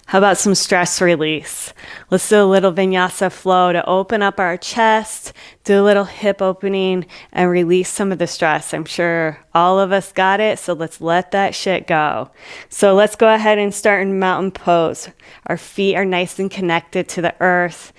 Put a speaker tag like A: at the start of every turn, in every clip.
A: How about some stress release? Let's do a little vinyasa flow to open up our chest, do a little hip opening, and release some of the stress. I'm sure all of us got it, so let's let that shit go. So let's go ahead and start in mountain pose. Our feet are nice and connected to the earth.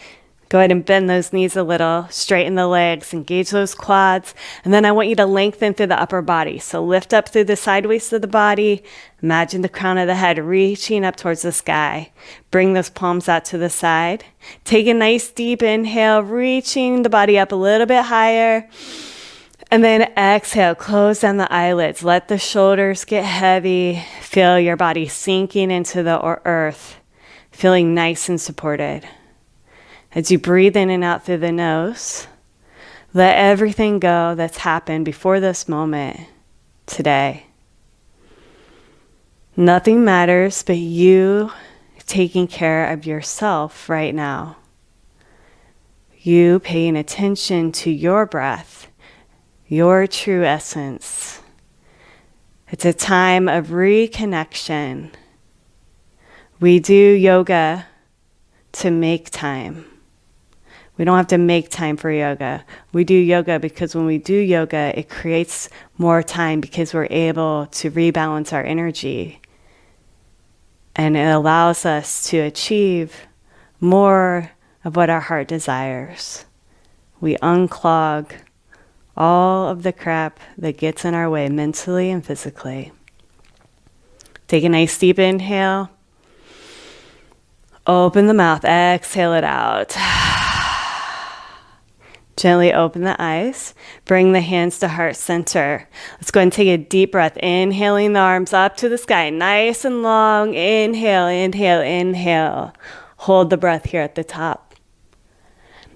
A: Go ahead and bend those knees a little, straighten the legs, engage those quads, and then I want you to lengthen through the upper body. So lift up through the side waist of the body, imagine the crown of the head reaching up towards the sky. Bring those palms out to the side. Take a nice deep inhale, reaching the body up a little bit higher. And then exhale, close down the eyelids. Let the shoulders get heavy. Feel your body sinking into the earth, feeling nice and supported. As you breathe in and out through the nose, let everything go that's happened before this moment today. Nothing matters but you taking care of yourself right now. You paying attention to your breath, your true essence. It's a time of reconnection. We do yoga to make time. We don't have to make time for yoga. We do yoga because when we do yoga, it creates more time because we're able to rebalance our energy. And it allows us to achieve more of what our heart desires. We unclog all of the crap that gets in our way mentally and physically. Take a nice deep inhale. Open the mouth. Exhale it out. Gently open the eyes. Bring the hands to heart center. Let's go ahead and take a deep breath. Inhaling the arms up to the sky. Nice and long. Inhale, inhale, inhale. Hold the breath here at the top.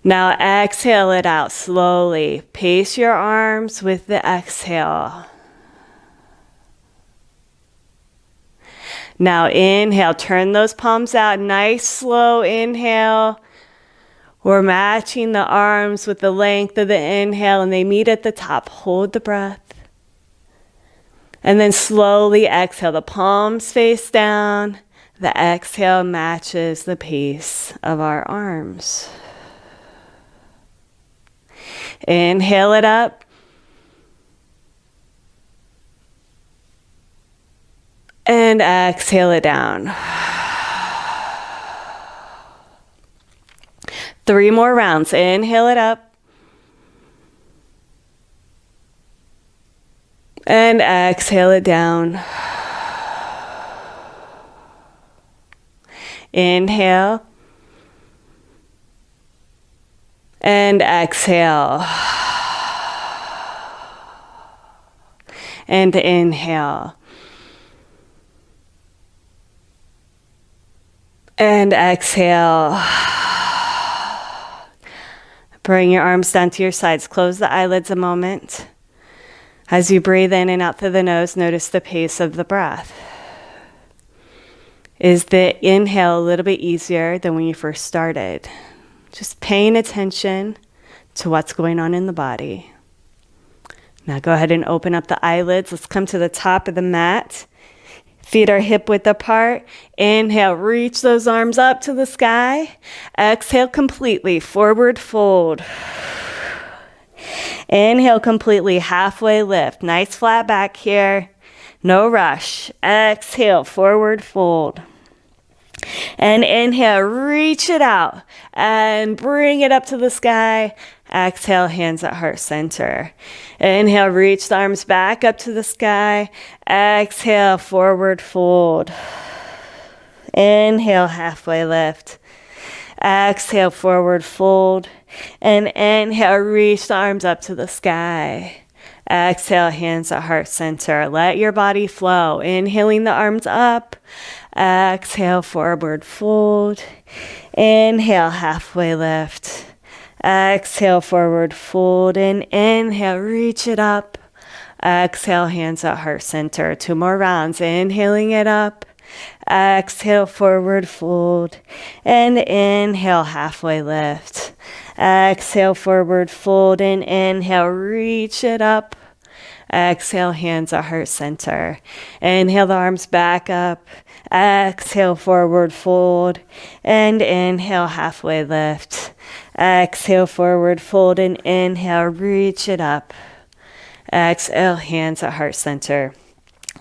A: Now exhale it out slowly. Pace your arms with the exhale. Now inhale. Turn those palms out. Nice slow inhale. We're matching the arms with the length of the inhale and they meet at the top. Hold the breath. And then slowly exhale. The palms face down. The exhale matches the pace of our arms. Inhale it up. And exhale it down. 3 more rounds. Inhale it up. And exhale it down. Inhale. And exhale. And inhale. And exhale. Bring your arms down to your sides. Close the eyelids a moment. As you breathe in and out through the nose, notice the pace of the breath. Is the inhale a little bit easier than when you first started? Just paying attention to what's going on in the body. Now go ahead and open up the eyelids. Let's come to the top of the mat. Feet are hip width apart. Inhale, reach those arms up to the sky. Exhale completely, forward fold. Inhale completely, halfway lift. Nice flat back here. No rush. Exhale, forward fold. And inhale, reach it out and bring it up to the sky. Exhale, hands at heart center. Inhale, reach the arms back up to the sky. Exhale, forward fold. Inhale, halfway lift. Exhale, forward fold. And inhale, reach the arms up to the sky. Exhale, hands at heart center. Let your body flow. Inhaling the arms up. Exhale, forward fold. Inhale, halfway lift. Exhale, forward fold. And inhale, reach it up. Exhale, hands at heart center. 2 more rounds. Inhaling it up. Exhale, forward fold. And inhale, halfway lift. Exhale, forward fold. And inhale, reach it up. Exhale, hands at heart center. Inhale the arms back up. Exhale, forward fold. And inhale, halfway lift. Exhale, forward fold, and inhale, reach it up. Exhale, hands at heart center.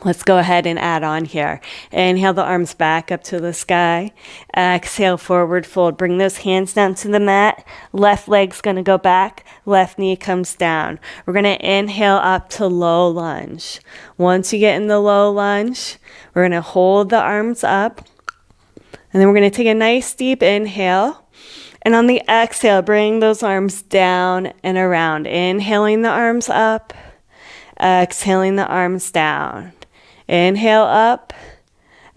A: Let's go ahead and add on here. Inhale the arms back up to the sky. Exhale, forward fold. Bring those hands down to the mat. Left leg's going to go back. Left knee comes down. We're going to inhale up to low lunge. Once you get in the low lunge, we're going to hold the arms up. And then we're going to take a nice deep inhale. And on the exhale, bring those arms down and around. Inhaling the arms up. Exhaling the arms down. Inhale up,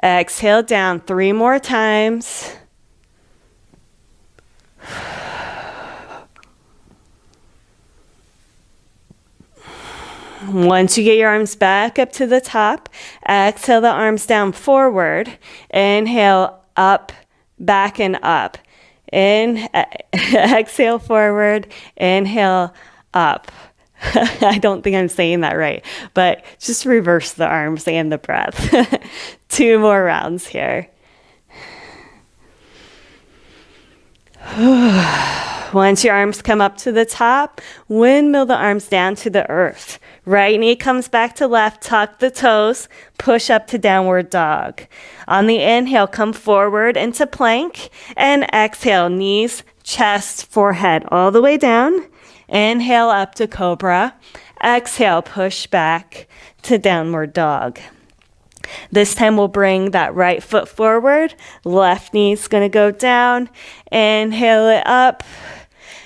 A: exhale down 3 more times. Once you get your arms back up to the top, exhale the arms down forward. Inhale up, back and up. Exhale forward, inhale up. I don't think I'm saying that right, but just reverse the arms and the breath. 2 more rounds here. Once your arms come up to the top, windmill the arms down to the earth. Right knee comes back to left, tuck the toes, push up to downward dog. On the inhale, come forward into plank, and exhale, knees, chest, forehead, all the way down. Inhale up to cobra. Exhale, push back to downward dog. This time we'll bring that right foot forward. Left knee's going to go down. Inhale it up.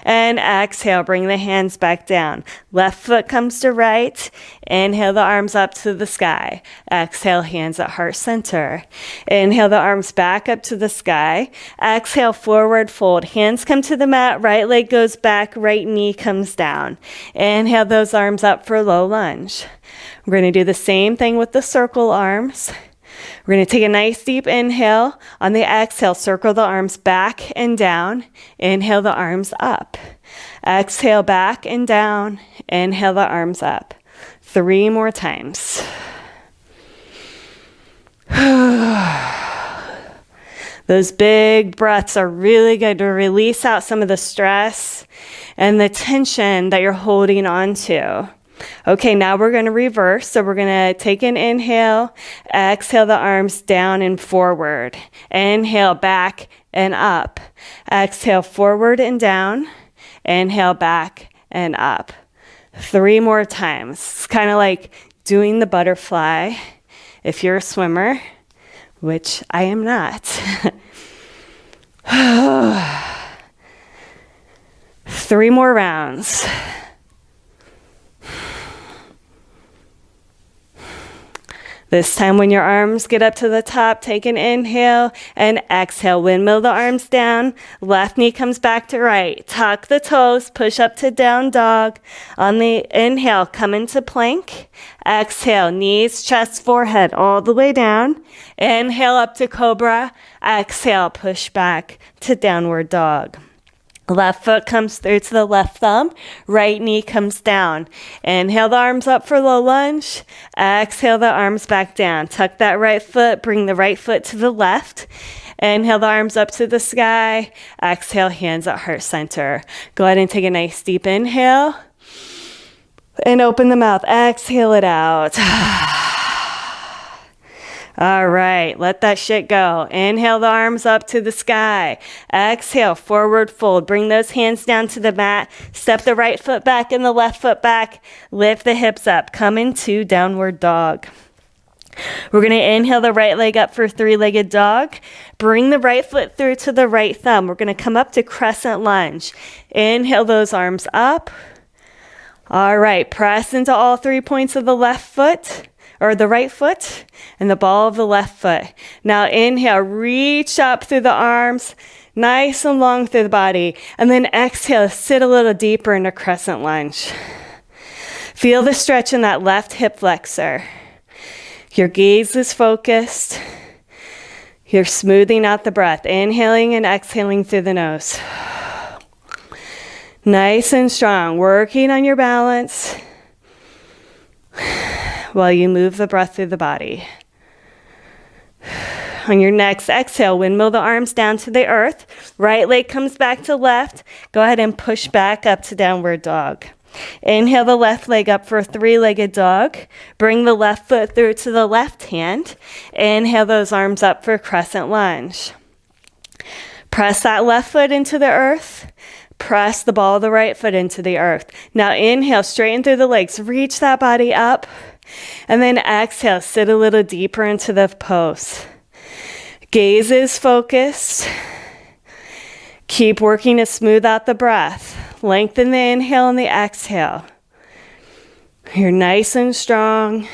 A: And exhale, bring the hands back down. Left foot comes to right. Inhale the arms up to the sky. Exhale, hands at heart center. Inhale the arms back up to the sky. Exhale, forward fold. Hands come to the mat. Right leg goes back. Right knee comes down. Inhale those arms up for low lunge. We're going to do the same thing with the circle arms. We're going to take a nice deep inhale. On the exhale, circle the arms back and down. Inhale the arms up. Exhale back and down. Inhale the arms up. 3 more times. Those big breaths are really good to release out some of the stress and the tension that you're holding on to. Okay, now we're going to reverse. So we're going to take an inhale, exhale the arms down and forward. Inhale back and up. Exhale forward and down. Inhale back and up. 3 more times. It's kind of like doing the butterfly if you're a swimmer, which I am not. 3 more rounds. This time when your arms get up to the top, take an inhale and exhale. Windmill the arms down. Left knee comes back to right. Tuck the toes, push up to down dog. On the inhale, come into plank. Exhale, knees, chest, forehead, all the way down. Inhale up to cobra. Exhale, push back to downward dog. Left foot comes through to the left thumb. Right knee comes down. Inhale the arms up for low lunge. Exhale the arms back down. Tuck that right foot. Bring the right foot to the left. Inhale the arms up to the sky. Exhale, hands at heart center. Go ahead and take a nice deep inhale. And open the mouth. Exhale it out. All right, let that shit go. Inhale the arms up to the sky. Exhale, forward fold. Bring those hands down to the mat. Step the right foot back and the left foot back. Lift the hips up. Come into downward dog. We're going to inhale the right leg up for 3-legged dog. Bring the right foot through to the right thumb. We're going to come up to crescent lunge. Inhale those arms up. All right, press into all 3 points of the left foot. Or the right foot and the ball of the left foot. Now inhale, reach up through the arms, nice and long through the body. And then exhale, sit a little deeper into crescent lunge. Feel the stretch in that left hip flexor. Your gaze is focused. You're smoothing out the breath, inhaling and exhaling through the nose. Nice and strong, working on your balance. while you move the breath through the body. On your next exhale, windmill the arms down to the earth. Right leg comes back to left. Go ahead and push back up to downward dog. Inhale the left leg up for a three-legged dog. Bring the left foot through to the left hand. Inhale those arms up for crescent lunge. Press that left foot into the earth. Press the ball of the right foot into the earth. Now inhale, straighten through the legs. Reach that body up. And then exhale, sit a little deeper into the pose. Gaze is focused. Keep working to smooth out the breath. Lengthen the inhale and the exhale. You're nice and strong.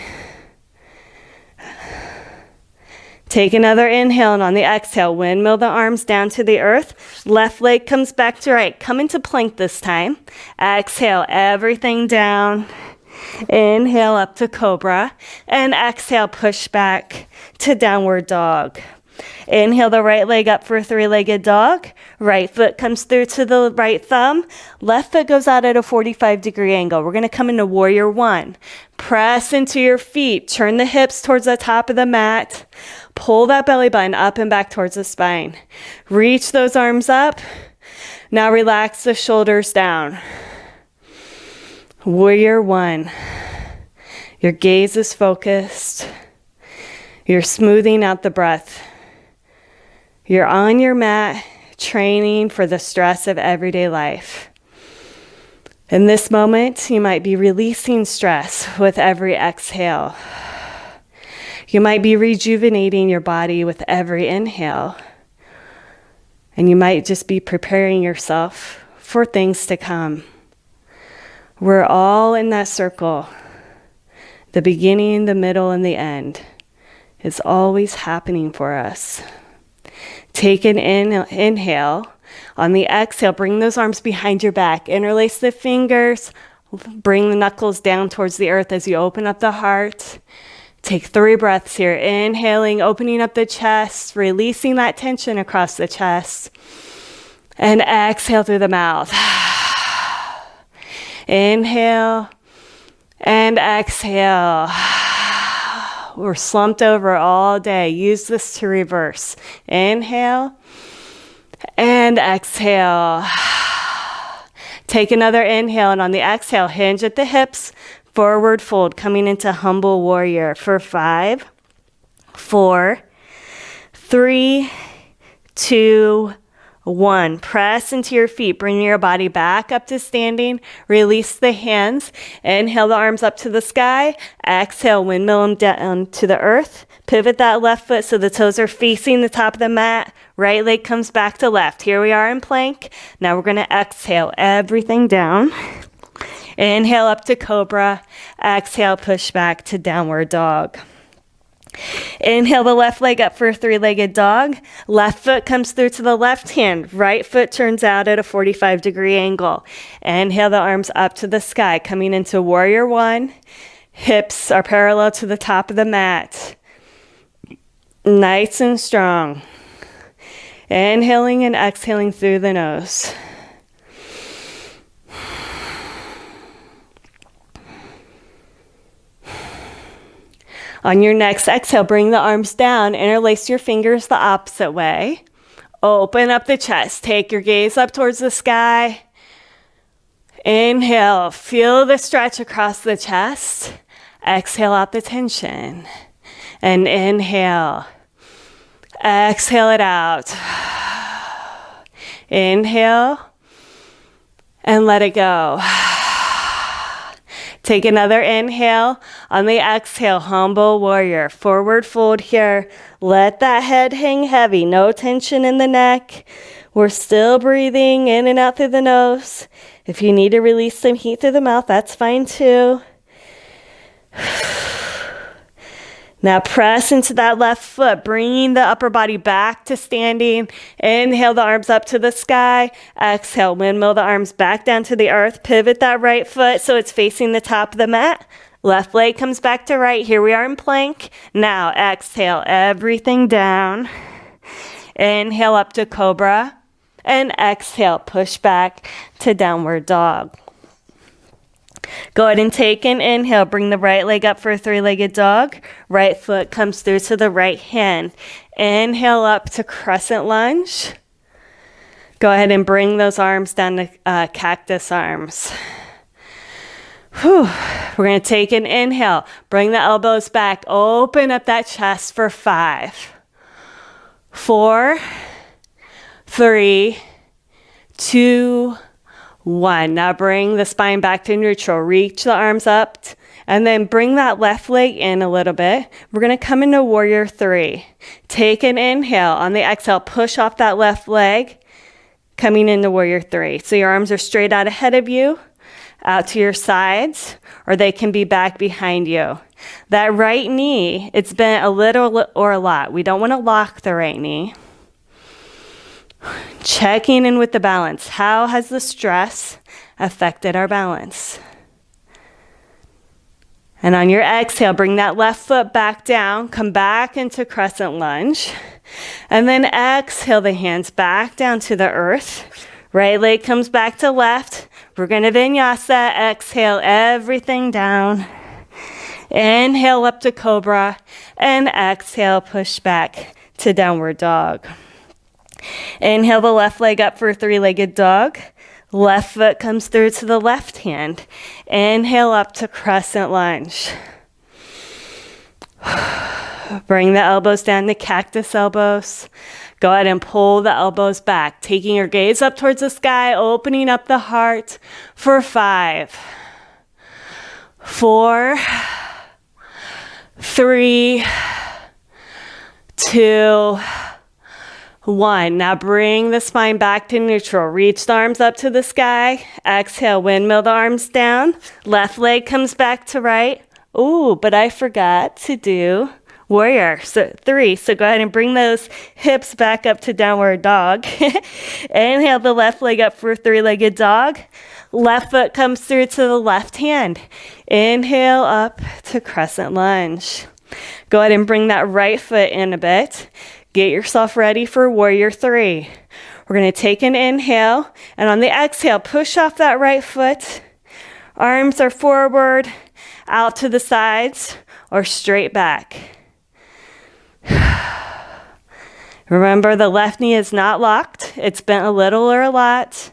A: Take another inhale, and on the exhale, windmill the arms down to the earth. Left leg comes back to right. Come into plank this time. Exhale, everything down. Inhale up to cobra. And exhale, push back to downward dog. Inhale the right leg up for a three-legged dog. Right foot comes through to the right thumb. Left foot goes out at a 45-degree angle. We're going to come into warrior one. Press into your feet. Turn the hips towards the top of the mat. Pull that belly button up and back towards the spine. Reach those arms up. Now relax the shoulders down. Warrior one. Your gaze is focused. You're smoothing out the breath. You're on your mat, training for the stress of everyday life. In this moment, you might be releasing stress with every exhale. You might be rejuvenating your body with every inhale. And you might just be preparing yourself for things to come. We're all in that circle. The beginning, the middle, and the end is always happening for us. Take an inhale. On the exhale, bring those arms behind your back. Interlace the fingers. Bring the knuckles down towards the earth as you open up the heart. Take 3 breaths here. Inhaling, opening up the chest, releasing that tension across the chest. And exhale through the mouth. Inhale and exhale. We're slumped over all day. Use this to reverse. Inhale and exhale. Take another inhale, and on the exhale, hinge at the hips, forward fold, coming into humble warrior for 5, 4, 3, 2, 1. Press into your feet. Bring your body back up to standing. Release the hands. Inhale the arms up to the sky. Exhale, windmill them down to the earth. Pivot that left foot so the toes are facing the top of the mat. Right leg comes back to left. Here we are in plank. Now we're going to exhale everything down. Inhale up to cobra. Exhale, push back to downward dog. Inhale the left leg up for a 3-legged dog. Left foot comes through to the left hand. Right foot turns out at a 45-degree angle. Inhale the arms up to the sky, coming into warrior one. Hips are parallel to the top of the mat. Nice and strong. Inhaling and exhaling through the nose. On your next exhale, bring the arms down. Interlace your fingers the opposite way. Open up the chest. Take your gaze up towards the sky. Inhale. Feel the stretch across the chest. Exhale out the tension. And inhale. Exhale it out. Inhale. And let it go. Take another inhale. On the exhale, humble warrior. Forward fold here. Let that head hang heavy. No tension in the neck. We're still breathing in and out through the nose. If you need to release some heat through the mouth, that's fine too. Now press into that left foot, bringing the upper body back to standing. Inhale the arms up to the sky. Exhale, windmill the arms back down to the earth. Pivot that right foot so it's facing the top of the mat. Left leg comes back to right. Here we are in plank. Now exhale everything down. Inhale up to cobra. And exhale, push back to downward dog. Go ahead and take an inhale. Bring the right leg up for a three-legged dog. Right foot comes through to the right hand. Inhale up to crescent lunge. Go ahead and bring those arms down to cactus arms. Whew. We're going to take an inhale. Bring the elbows back. Open up that chest for 5, 4, 3, 2, 1. Now bring the spine back to neutral. Reach the arms up and then bring that left leg in a little bit. We're going to come into warrior 3. Take an inhale. On the exhale, push off that left leg, coming into warrior 3. So your arms are straight out ahead of you, out to your sides, or they can be back behind you. That right knee, it's bent a little or a lot. We don't want to lock the right knee. Checking in with the balance. How has the stress affected our balance? And on your exhale, bring that left foot back down. Come back into crescent lunge. And then exhale the hands back down to the earth. Right leg comes back to left. We're going to vinyasa. Exhale everything down. Inhale up to cobra. And exhale, push back to downward dog. Inhale the left leg up for a three-legged dog. Left foot comes through to the left hand. Inhale up to crescent lunge. Bring the elbows down to cactus elbows. Go ahead and pull the elbows back, taking your gaze up towards the sky, opening up the heart for 5, 4, 3, 2, 1. Now bring the spine back to neutral. Reach the arms up to the sky. Exhale, windmill the arms down. Left leg comes back to right. Ooh, but I forgot to do warrior 3. So go ahead and bring those hips back up to downward dog. Inhale the left leg up for a three-legged dog. Left foot comes through to the left hand. Inhale up to crescent lunge. Go ahead and bring that right foot in a bit. Get yourself ready for warrior 3. We're going to take an inhale, and on the exhale, push off that right foot. Arms are forward, out to the sides, or straight back. Remember, the left knee is not locked. It's bent a little or a lot.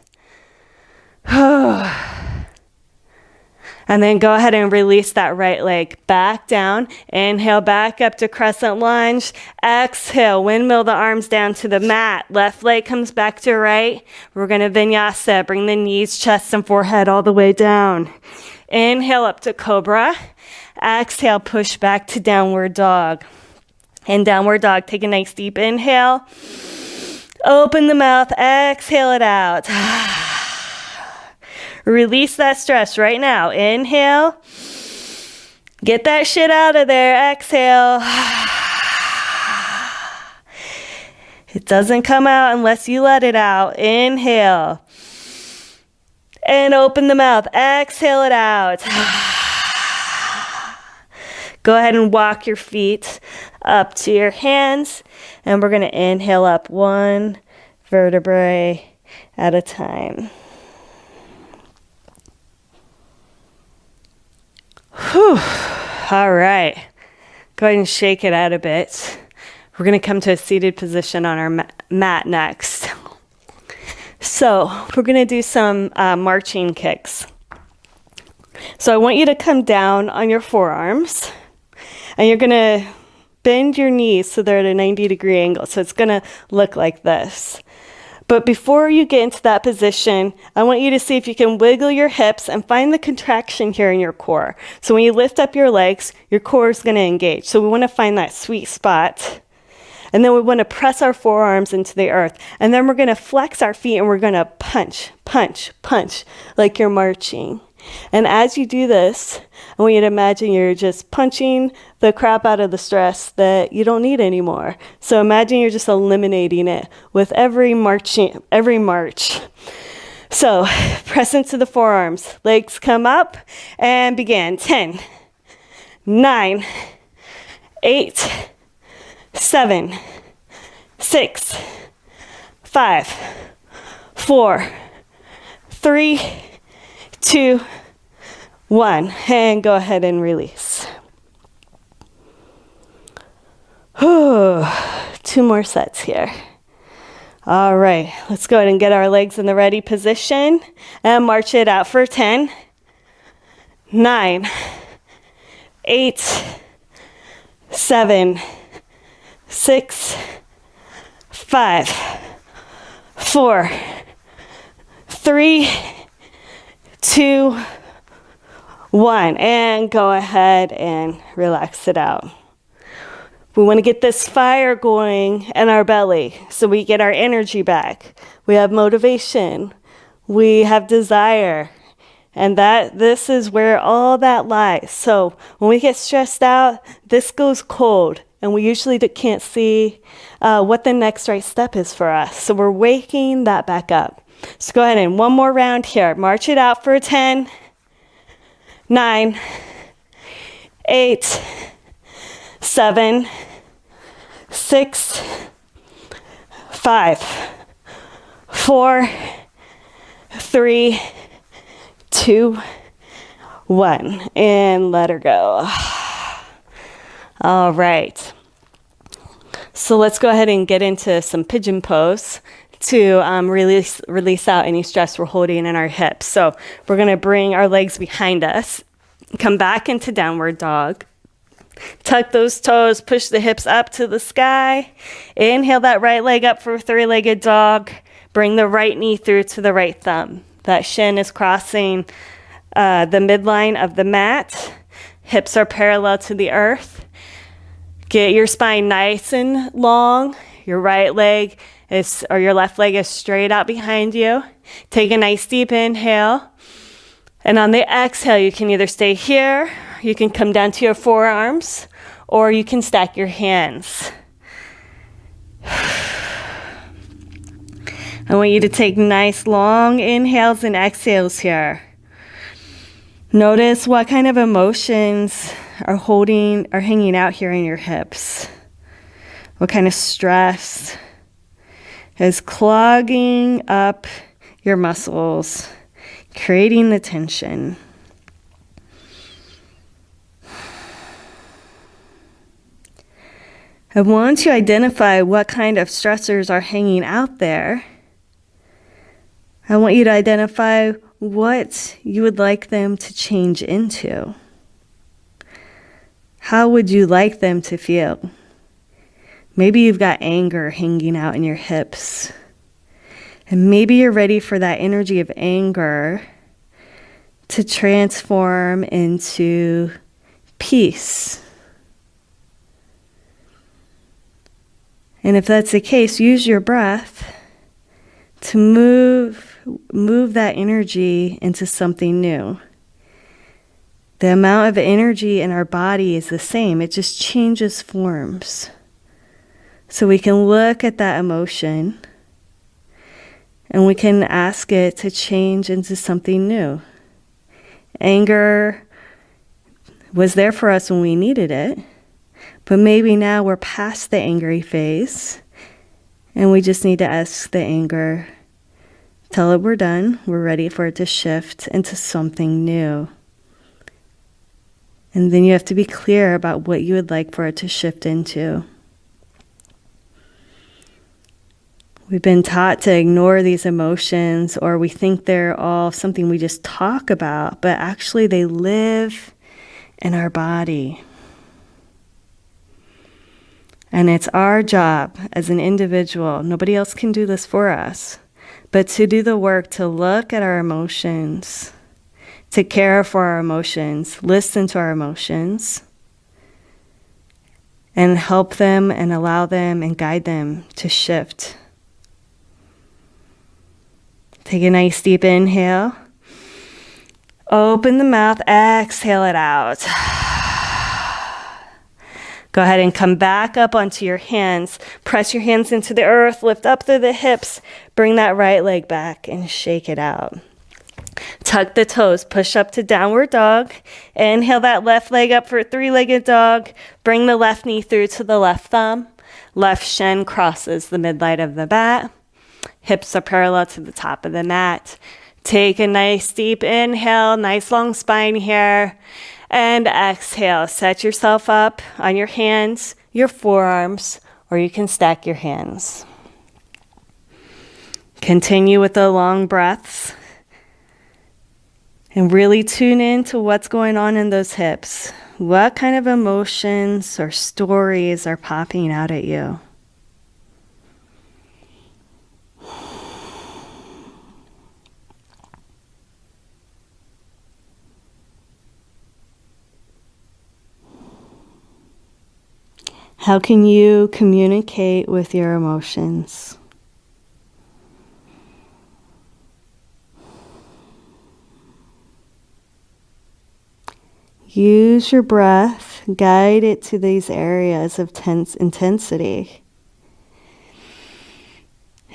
A: And then go ahead and release that right leg back down. Inhale back up to crescent lunge. Exhale, windmill the arms down to the mat. Left leg comes back to right. We're going to vinyasa. Bring the knees, chest, and forehead all the way down. Inhale up to cobra. Exhale, push back to downward dog. In downward dog, take a nice deep inhale. Open the mouth. Exhale it out. Release that stress right now. Inhale. Get that shit out of there. Exhale. It doesn't come out unless you let it out. Inhale. And open the mouth. Exhale it out. Go ahead and walk your feet up to your hands. And we're going to inhale up 1 vertebrae at a time. Whew. All right. Go ahead and shake it out a bit. We're going to come to a seated position on our mat next. So we're going to do some marching kicks. So I want you to come down on your forearms, and you're going to bend your knees so they're at a 90-degree angle. So it's going to look like this. But before you get into that position, I want you to see if you can wiggle your hips and find the contraction here in your core. So when you lift up your legs, your core is going to engage. So we want to find that sweet spot. And then we want to press our forearms into the earth. And then we're going to flex our feet and we're going to punch, punch, punch like you're marching. And as you do this, I want you to imagine you're just punching the crap out of the stress that you don't need anymore. So imagine you're just eliminating it with every march. So press into the forearms. Legs come up and begin. 10, 9, 8, 7, 6, 5, 4, 3, 2, 1. And go ahead and release. 2 more sets here. All right, let's go ahead and get our legs in the ready position and march it out for 10, 9, 8, 7, 6, 5, 4, 3, 2, 1. And go ahead and relax it out. We want to get this fire going in our belly so we get our energy back. We have motivation. We have desire. And this is where all that lies. So when we get stressed out, this goes cold. And we usually can't see what the next right step is for us. So we're waking that back up. So go ahead and one more round here. March it out for 10, 9, 8, 7, 6, 5, 4, 3, 2, 1. And let her go. All right. So let's go ahead and get into some pigeon pose to release out any stress we're holding in our hips. So we're going to bring our legs behind us, come back into downward dog. Tuck those toes, push the hips up to the sky. Inhale that right leg up for 3-legged dog. Bring the right knee through to the right thumb. That shin is crossing the midline of the mat. Hips are parallel to the earth. Get your spine nice and long. Your right leg or your left leg is straight out behind you. Take a nice deep inhale. And on the exhale, you can either stay here, you can come down to your forearms, or you can stack your hands. I want you to take nice long inhales and exhales here. Notice what kind of emotions are hanging out here in your hips. What kind of stress is clogging up your muscles, creating the tension. I want to identify what kind of stressors are hanging out there. I want you to identify what you would like them to change into. How would you like them to feel? Maybe you've got anger hanging out in your hips. And maybe you're ready for that energy of anger to transform into peace. And if that's the case, use your breath to move that energy into something new. The amount of energy in our body is the same. It just changes forms. So we can look at that emotion and we can ask it to change into something new. Anger was there for us when we needed it, but maybe now we're past the angry phase and we just need to ask the anger, tell it we're done, we're ready for it to shift into something new. And then you have to be clear about what you would like for it to shift into. We've been taught to ignore these emotions, or we think they're all something we just talk about, but actually they live in our body. And it's our job as an individual, nobody else can do this for us, but to do the work to look at our emotions, to care for our emotions, listen to our emotions, and help them and allow them and guide them to shift. Take a nice deep inhale. Open the mouth, exhale it out. Go ahead and come back up onto your hands. Press your hands into the earth, lift up through the hips, bring that right leg back and shake it out. Tuck the toes, push up to downward dog. Inhale that left leg up for 3-legged dog. Bring the left knee through to the left thumb. Left shin crosses the midline of the mat. Hips are parallel to the top of the mat. Take a nice deep inhale, nice long spine here. And exhale, set yourself up on your hands, your forearms, or you can stack your hands. Continue with the long breaths. And really tune in to what's going on in those hips. What kind of emotions or stories are popping out at you? How can you communicate with your emotions? Use your breath, guide it to these areas of tense intensity.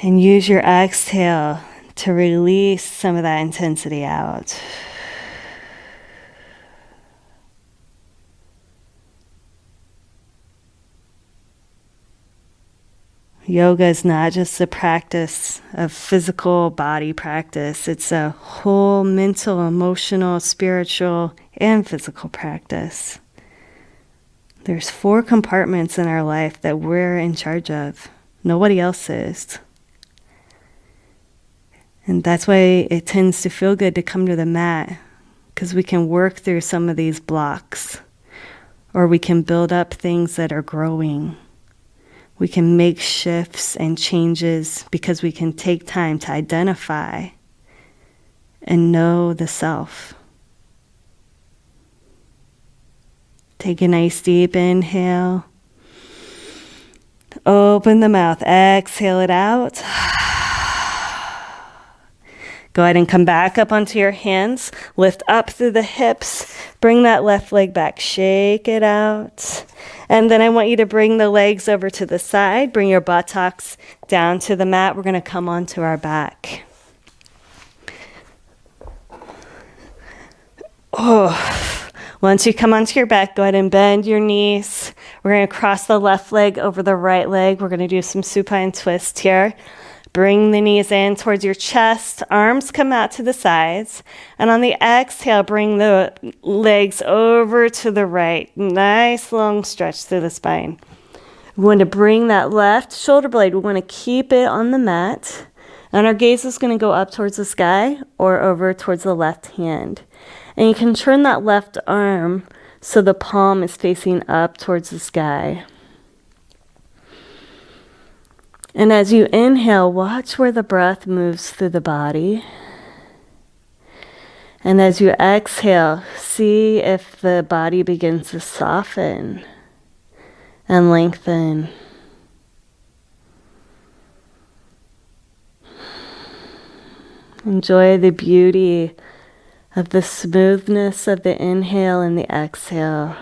A: And use your exhale to release some of that intensity out. Yoga is not just a practice of physical body practice. It's a whole mental, emotional, spiritual, and physical practice. There's 4 compartments in our life that we're in charge of. Nobody else is. And that's why it tends to feel good to come to the mat, because we can work through some of these blocks, or we can build up things that are growing. We can make shifts and changes because we can take time to identify and know the self. Take a nice deep inhale. Open the mouth. Exhale it out. Go ahead and come back up onto your hands. Lift up through the hips. Bring that left leg back. Shake it out. And then I want you to bring the legs over to the side. Bring your buttocks down to the mat. We're going to come onto our back. Once you come onto your back, go ahead and bend your knees. We're going to cross the left leg over the right leg. We're going to do some supine twist here. Bring the knees in towards your chest. Arms come out to the sides. And on the exhale, bring the legs over to the right. Nice long stretch through the spine. We want to bring that left shoulder blade. We want to keep it on the mat. And our gaze is going to go up towards the sky or over towards the left hand. And you can turn that left arm so the palm is facing up towards the sky. And as you inhale, watch where the breath moves through the body. And as you exhale, see if the body begins to soften and lengthen. Enjoy the beauty of the smoothness of the inhale and the exhale.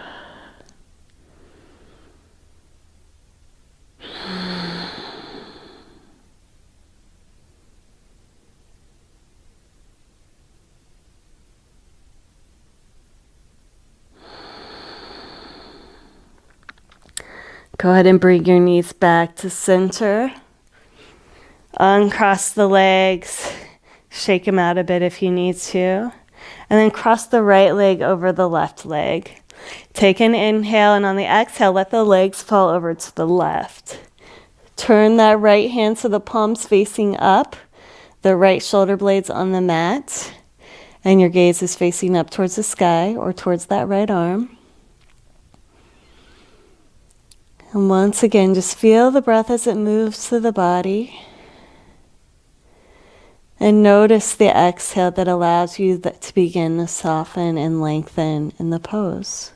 A: Go ahead and bring your knees back to center. Uncross the legs. Shake them out a bit if you need to. And then cross the right leg over the left leg. Take an inhale, and on the exhale, let the legs fall over to the left. Turn that right hand so the palm's facing up. The right shoulder blade's on the mat. And your gaze is facing up towards the sky or towards that right arm. And once again, just feel the breath as it moves through the body. And notice the exhale that allows you to begin to soften and lengthen in the pose.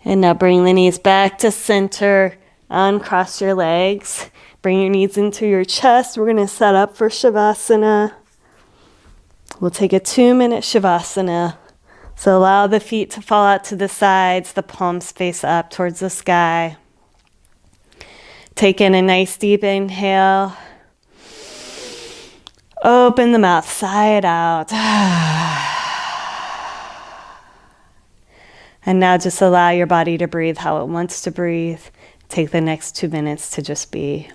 A: And now bring the knees back to center. Uncross your legs. Bring your knees into your chest. We're going to set up for Shavasana. We'll take a 2-minute Shavasana. So allow the feet to fall out to the sides, the palms face up towards the sky. Take in a nice deep inhale. Open the mouth, sigh it out. And now just allow your body to breathe how it wants to breathe. Take the next 2 minutes to just be.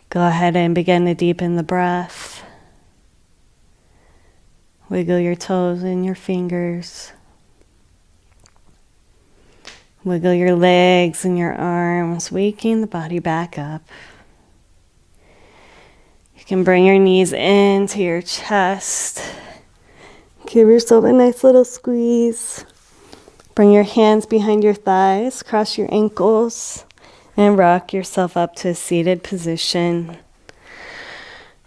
A: Go ahead and begin to deepen the breath. Wiggle your toes and your fingers. Wiggle your legs and your arms, waking the body back up. You can bring your knees into your chest. Give yourself a nice little squeeze. Bring your hands behind your thighs, cross your ankles, and rock yourself up to a seated position.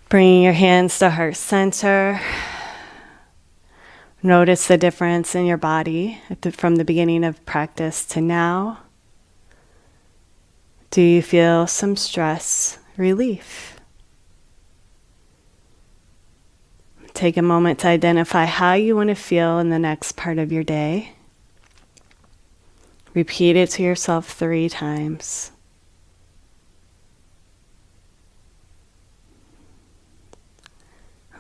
A: Bringing your hands to heart center. Notice the difference in your body from the beginning of practice to now. Do you feel some stress relief? Take a moment to identify how you want to feel in the next part of your day. Repeat it to yourself 3 times.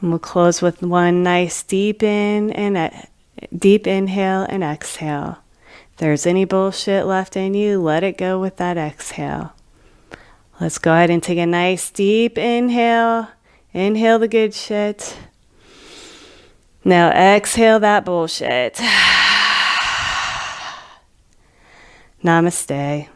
A: And we'll close with one nice deep inhale and exhale. If there's any bullshit left in you, let it go with that exhale. Let's go ahead and take a nice deep inhale. Inhale the good shit. Now exhale that bullshit. Namaste.